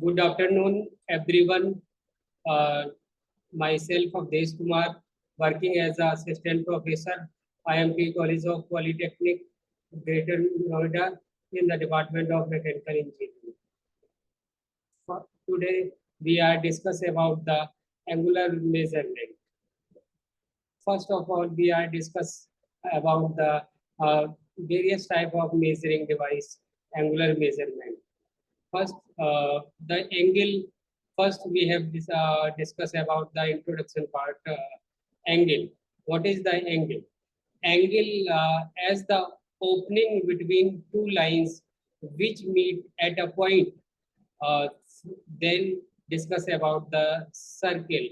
Good afternoon, everyone. Uh, Myself, Awadhesh Kumar, working as an assistant professor, IIMT College of Polytechnic, Greater Noida, in the Department of Mechanical Engineering. Today, we are discussing about the angular measurement. First of all, we are discuss about the various type of measuring device, angular measurement. First, the angle. First, we have discussed about the introduction part. Angle. What is the angle? Angle as the opening between two lines which meet at a point. Uh, then discuss about the circle.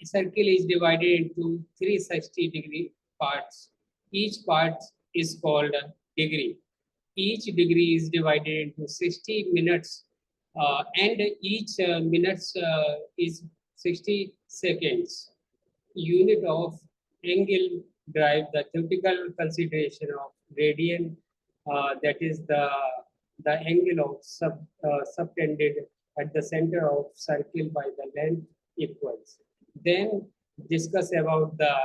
A circle is divided into 360-degree parts. Each part is called a degree. Each degree is divided into 60 minutes, and each minutes is 60 seconds. Unit of angle drive the typical consideration of radian, that is the angle of subtended at the center of circle by the length equals. Then discuss about the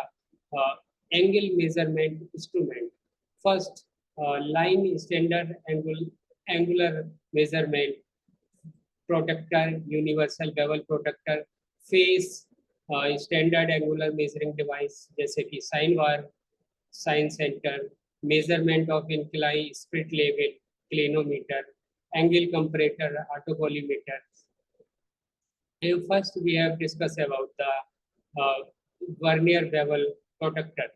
angle measurement instrument. First, line standard angular measurement, protractor, universal bevel protractor, face, standard angular measuring device जैसे कि sign war, Sine Center, measurement of incline, split level, clinometer, angle comparator, autocollimator. And first we have discussed about the vernier bevel protractor.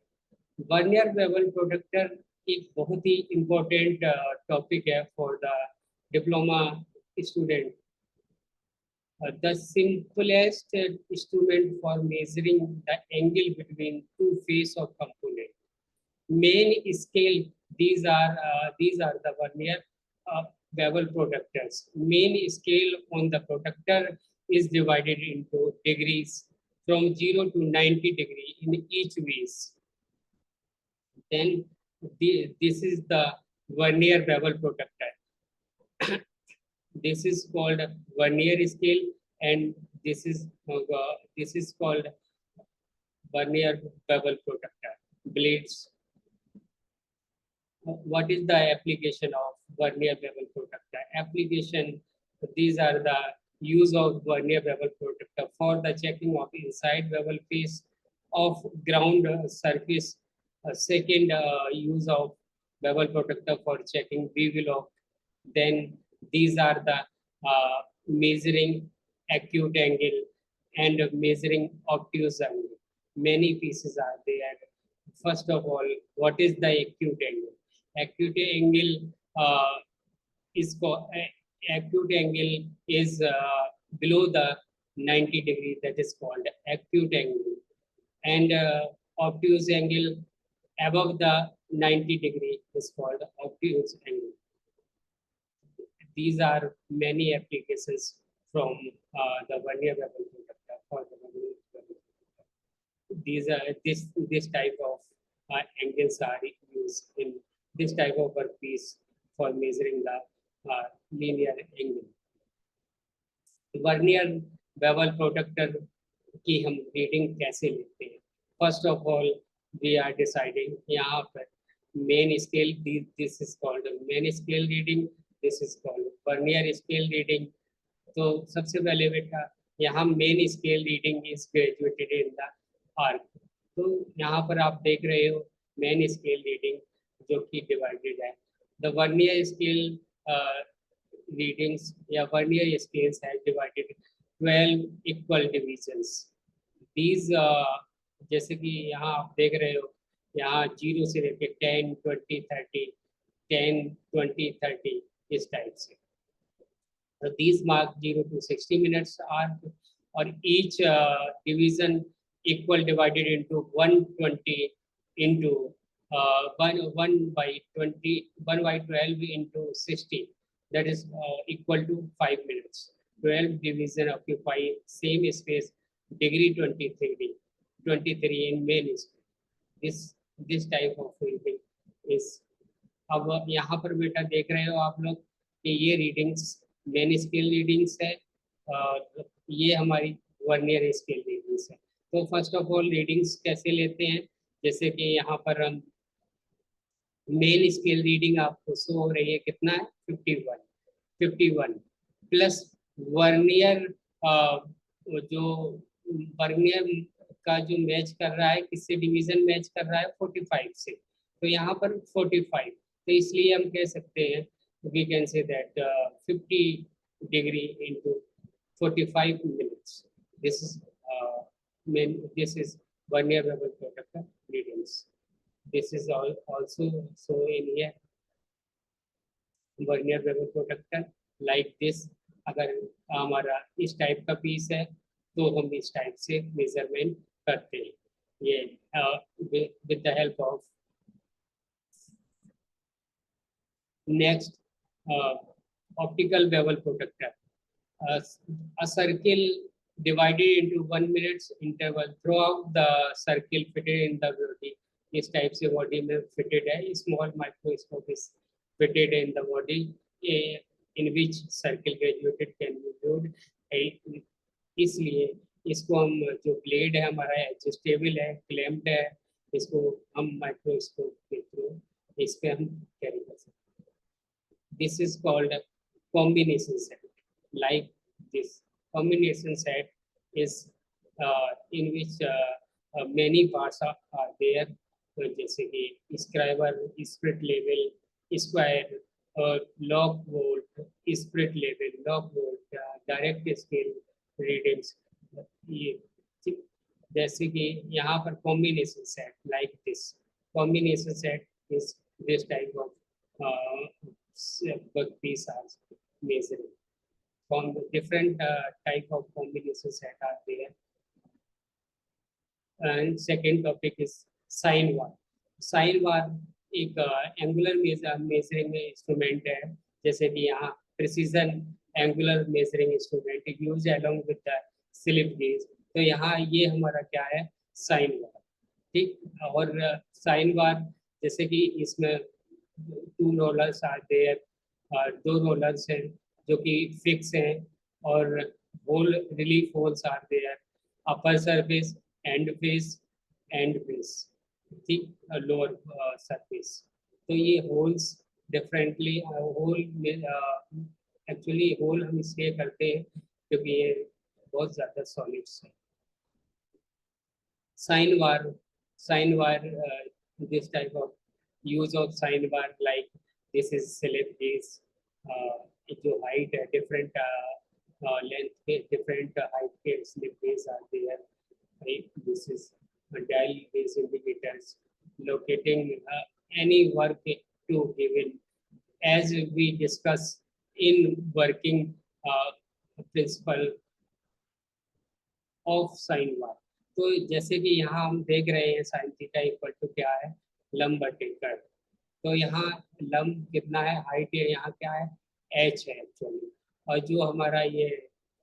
Vernier bevel protector एक बहुत ही important topic है for the diploma student. The simplest instrument for measuring the angle between two face of component. Main scale, these are the vernier bevel protectors. Main scale on the protector is divided into degrees from 0 to 90 degree in each ways. Then this is the vernier bevel protector. This is called vernier scale, and this is called vernier bevel protector. Blades. What is the application of vernier bevel protector? Application. These are the use of vernier bevel protector for the checking of inside bevel face of ground surface. Second, use of bevel protector for checking bevel of. Then these are the measuring acute angle and measuring obtuse angle. Many pieces are there. First of all, what is the acute angle? Acute angle is below the 90 degree. That is called acute angle, and obtuse angle above the 90 degree is called obtuse angle. These are many applications from the vernier bevel protector for the vernier bevel protector. These are this type of angles are used in this type of workpiece for measuring the linear angle. Vernier bevel protractor की हम reading कैसे लेते हैं? First of all we are deciding यहाँ पर main scale, this is called main scale reading, this is called vernier scale reading. तो सबसे पहले बेटा यहाँ main scale reading is graduated in the arc. तो यहाँ पर आप देख रहे हो मेन स्केल रीडिंग जो कि डिवाइडेड है. द वर्नियर स्केल readings या vernier scales have divided 12 equal divisions. These जैसे कि यहाँ आप देख रहे हो, यहाँ 0 से लेके 10, 20, 30, 10, 20, 30 इस टाइप से. So these mark 0 to 60 minutes are, or each division equal divided into 120 into 1 by 20, 1 by 12 into 60. That is equal to 5 minutes. 12 division occupy same space, degree 23 in main scale. This type of reading is. अब यहाँ पर बेटा देख रहे हो आप लोग कि ये रीडिंग्स मेन स्केल रीडिंग्स है और ये हमारी वर्नियर स्केल रीडिंग्स है। तो फर्स्ट ऑफ ऑल रीडिंग्स कैसे लेते हैं, जैसे कि यहाँ पर हम मेन स्केल रीडिंग आपको शो हो रही है, कितना है 51 प्लस वर्नियर जो वर्नियर का जो मैच कर रहा है, किससे डिवीजन मैच कर रहा है 45 से, तो यहाँ पर 45, तो इसलिए हम कह सकते हैं we can say that 50 degree into 45 minutes, this is this is vernier bevel protractor readings. This is also so in here vernier bevel protractor like this. अगर हमारा इस टाइप का पीस है तो हम इस टाइप से मेजरमेंट करते हैं, ये with the help of next optical bevel protractor. A circle divided into 1 minute interval throughout the circle fitted in the body, इस टाइप से बॉडी में फिटेड है। Small microscope is fitted in the body in which circle graduated can be viewed। इसलिए इसको हम जो blade है हमारा एडजस्टेबल है, क्लैम्प्ड है, इसको हम माइक्रोस्कोप के थ्रू इस पे हम कैरी कर सकते हैं। This is called combination set, like this combination set is in which many parts are there, जैसे कि scriber, split level, square, log volt, split level, log volt, direct scale readings, ये जैसे कि यहाँ पर combination set like this. Combination set is this type of workpiece are measuring. From the different type of combination set are there. And second topic is sine bar. Sine bar एक angular measuring instrument है, जैसे कि यहाँ precision angular measuring instrument use along with the slip gauge. तो यहाँ ये हमारा क्या है, साइन बार, ठीक। और साइन बार जैसे कि इसमें 2 रोलर्स आते हैं, 2 रोलर्स हैं जो कि फिक्स हैं, और होल रिलीफ होल्स आते हैं, upper surface, end face, end base, ठीक, लोअर सरफेस। तो ये holes differently hole actually hole हम इसलिए करते हैं क्योंकि ये बहुत ज़्यादा सॉलिड्स है। Sine bar this type of use of sine bar like this is slip gauge, जो हाइट है डिफरेंट लेंथ के डिफरेंट हाइट के स्लिप गेज आते हैं। This is dial these indicators locating any work to given, as we discuss in working principle of sine bar। तो जैसे कि यहाँ हम देख रहे हैं साइन थीटा इक्वल टू क्या है, लंब बटे कर्व। तो यहाँ लंब कितना है, हाइट है, यहाँ क्या है h है एक्चुअली, और जो हमारा ये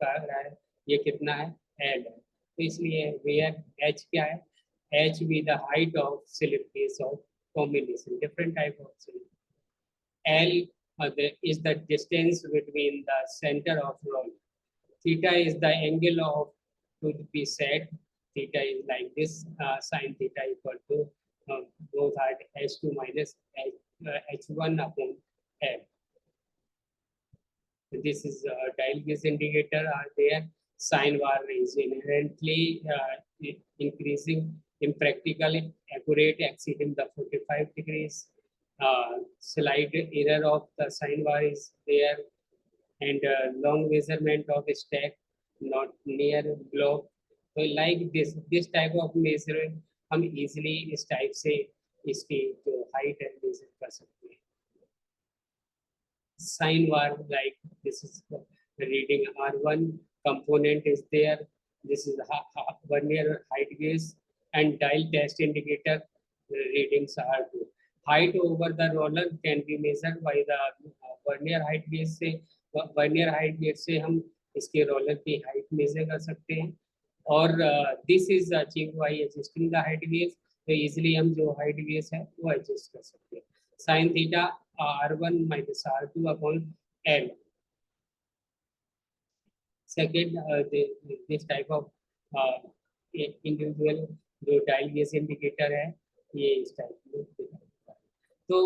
कर्व है ये कितना है l है। तो इसलिए वेयर h क्या है, h be the height of slip case of combination, different type of slip। L is the distance between the center of roll। Theta is the angle of to be set। Theta is like this, sin theta equal to both are h2 minus h1 upon L। This is dial gauge indicator are there। Sine bar is inherently increasing, impractical, accurate, exceeding the 45 degrees। Slight error of the sine bar is there, and long measurement of stack not near block। So like this type of measuring हम easily इस type से इसकी जो height है measure कर सकते हैं। Sine bar like this is the reading R1 component is there। This is vernier height gauge and dial test indicator readings are good। Height over the roller can be measured by the vernier height gauge से, vernier height gauge से हम इसके roller की height measure कर सकते हैं, और this is achieved by adjusting the height gauge। तो easily हम जो height gauge है वो adjust कर सकते हैं। Sin theta R1 minus R2 upon L। Second, this type of individual जो डायल गेज इंडिकेटर है ये इस टाइप में दिखाता है. तो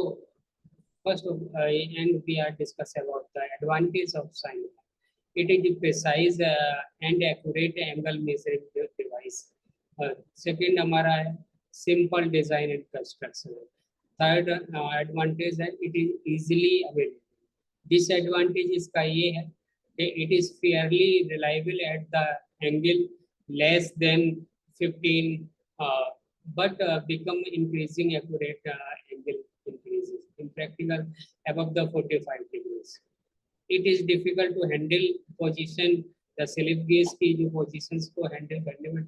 first and we are discuss about the advantage of sine. It is a precise and accurate angle measuring device. Second हमारा है simple design and construction. Third advantage है it is easily available. Disadvantage इसका ये है it is fairly reliable at the angle less than 15 but become increasing accurate angle increases in practical above the 45 degrees. It is difficult to handle position the slip gauge की जो positions को handle करने में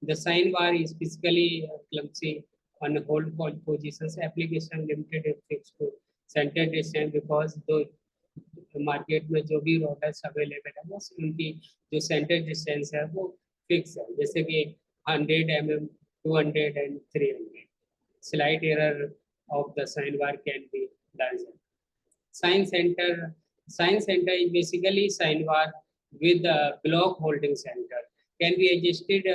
the sine bar is physically clumsy on hold positions application limited if fixed to center distance because the market में जो भी roaders available है वो उनकी जो सेंटर डिस्टेंस है वो फिक्स है जैसे कि 100 mm 200 and 300 slight error of the sine bar can be larger. Sine center is basically sine bar with a block holding center can be adjusted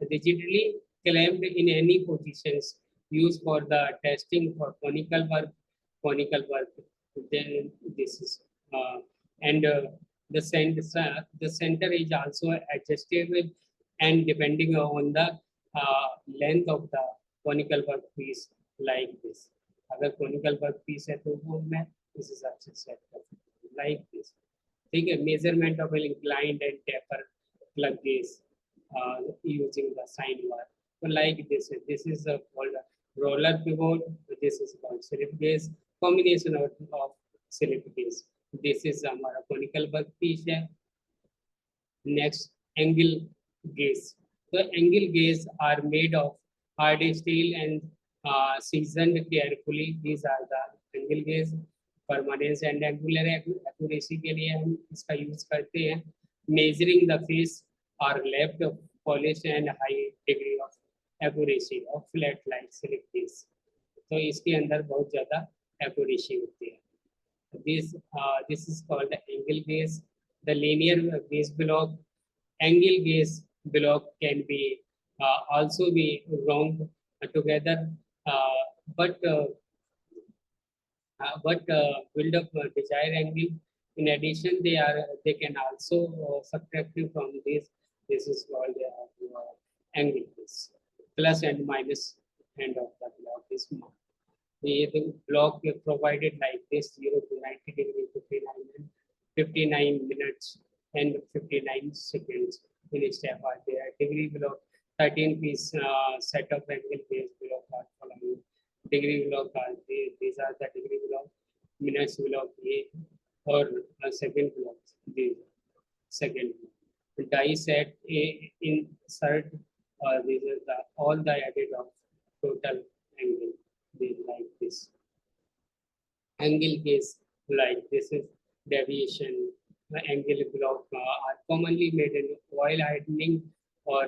rigidly clamped in any positions used for the testing for conical work then this is and the center is also adjustable and depending on the length of the conical workpiece like this. अगर conical workpiece है तो वो मैं इस हिसाब से set कर सकता हूँ like this. ठीक है. Measurement of inclined and taper plug gauge using the sine bar. So like this is called roller pivot. This is called slip gauge. Combination of slip gauge. This is हमारा conical workpiece है. Next angle gauge. The angle gauge are made of hard steel and seasoned carefully. These are the angle gauge. Permanence and angular accuracy के लिए हम इसका use करते हैं. Measuring the face are left polished and high degree of accuracy of flat like slip gauge. तो इसके अंदर बहुत ज़्यादा accuracy होती है. This is called the angle gauge. The linear gauge block, angle gauge block can be also be wound together, but build up desired angle. In addition, they can also subtract from this. This is called angle gauge. Plus and minus end of the block is marked. The block is provided like this 0 to 90 degree 59 minutes and 59 seconds in step are there. Degree block 13 piece set of angle gauge block are following. Degree block are these are the degree block, minutes block A or second block the second block. Die set A insert these are the all the added of total angle. Like this. Angle gauge like this is deviation. Angle block are commonly made in oil hardening or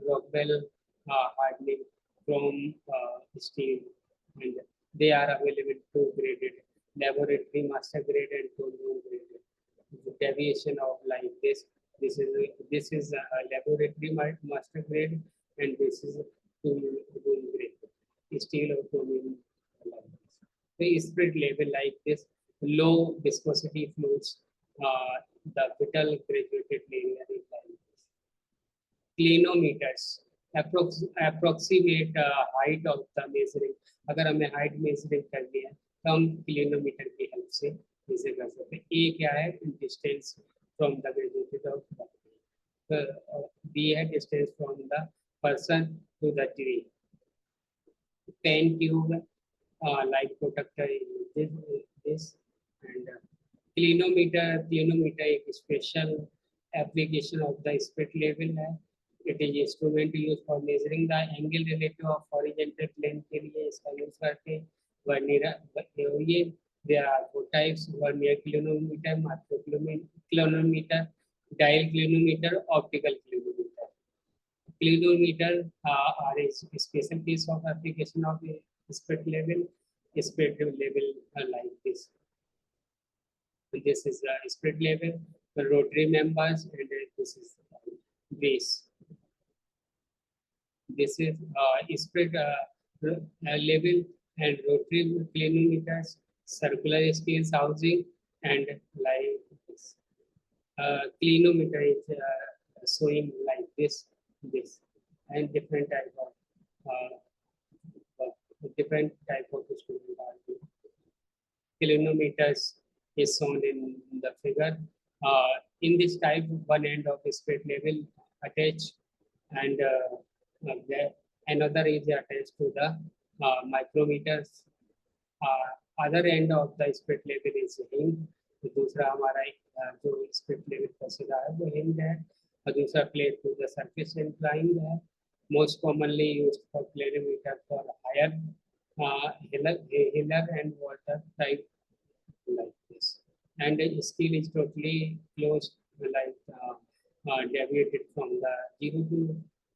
Rockwell hardening from steel, and they are available two graded laboratory master grade and two room graded. The deviation of like this. This is a laboratory master grade, and this is two room grade. Steel or chromium. The spirit level like this, low viscosity fluids, the brittle graduated layer is like this. Clinometers approximate height of the measuring. अगर हमें height measuring करनी है तो हम clinometer की help से इसे कर सकते हैं. A क्या है? Distance from the graduated of the B है distance from the person to the tree. Pen tube like Protractor is this and clinometer एक special application of the spirit level है. It is instrument used for measuring the angle relative of horizontal plane के लिए इसका use करते हैं. Vernier there are four types: vernier clinometer, macro clinometer, dial clinometer, optical clinometer. Clinometer are a special piece of application of a spirit level like this. This is a spirit level. the rotary members, and this is base. This is spread level and rotary clinometers, circular scales housing, and like this. Clinometer is showing like this, and different type of instrument are there. Clinometers is shown in the figure. In this type, one end of the spirit level attached, and another is attached to the micrometers. Other end of the spirit level is hinge. दूसरा हमारा जो spirit level का सिरा है वो hinge है, और दूसरा plate to the surface inclined है. Most commonly used for clarimeter for higher hiller and water type like this. And the steel is totally closed, like deviated from the 0 to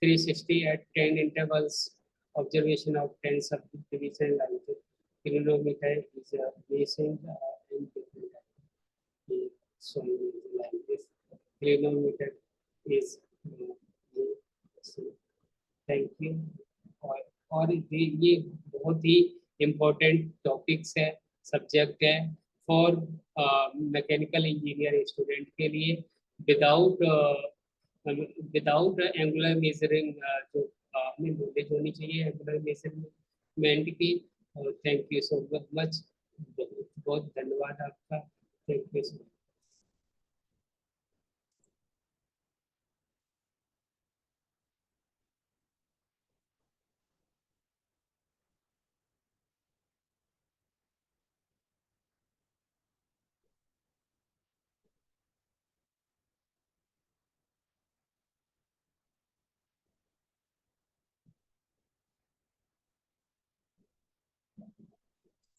360 at 10 intervals. Observation of 10 subdivision like this. Kilometer is basing in different type. So like this. Kilometer is thank you. और ये बहुत ही important topics है, subject है for mechanical engineer student के लिए. Without angular measuring जो हमें knowledge होनी चाहिए एंगुलर मेजरमेंट की. Thank you so much. बहुत धन्यवाद आपका. Thank you so much.